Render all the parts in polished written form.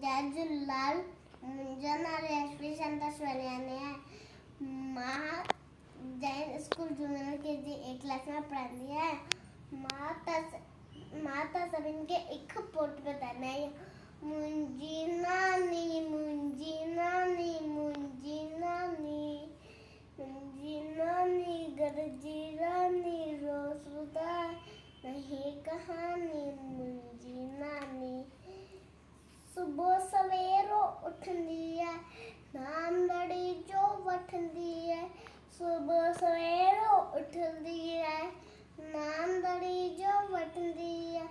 जय झूलेलाल। मुंहिंजो नालो यशवी संतोषवरियानी आहे। मां Jain school junior KG A class में पढ़ंदी आहियां। मां त सभिनि खे हिकु पोट ॿुधाईंदी आहियां। मुंहिंजी नानी मुंहिंजी नानी मुंहिंजी नानी मुंहिंजी नानी घर जी रानी रोज़ ॿुधाए नई कहानी। मुंहिंजी नानी सुबुह सवेरो उठंदी आहे, नांदड़ी जो वठंदी आहे। सुबुह सवेरो उठंदी आहे, नांदड़ी जो वठंदी आहे।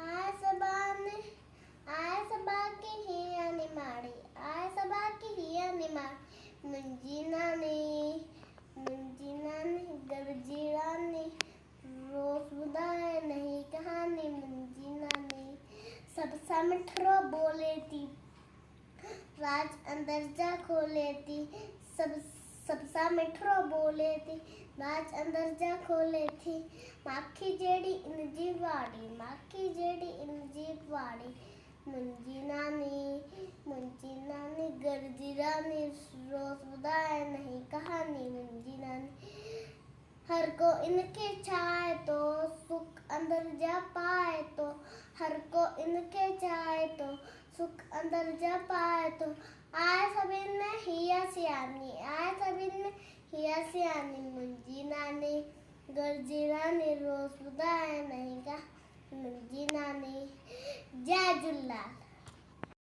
आए सबा की हिया निमाड़ी, आए सबा की हिया निमाड़ी। मुंहिंजी नानी घर जी रानी रोज़ ॿुधाए नई कहानी। मुंहिंजी नानी सबसा मिठड़ो बोले थी, राज अंदर जा खोले थी। सबसा मिठड़ो बोले थी, राज अंदर जा खोले थी। माखी जहिड़ी इन जी वाड़ी, माखी जहिड़ी इन जी वाड़ी। मुंहिंजी नानी घर जी रानी रोज़ ॿुधाए नई कहानी। मुंहिंजी नानी हर को इनके चाहे तो सुख अंदर जा पाए तो। हर को इनके चाहे तो सुख अंदर जा पाए तो। आए सभिनि में हिया सियानी, आए सभिनि में हिया सियानी। मुंहिंजी नानी घर जी रानी रोज़ ॿुधाए नई कहानी। मुंहिंजी नानी। जय झूलेलाल।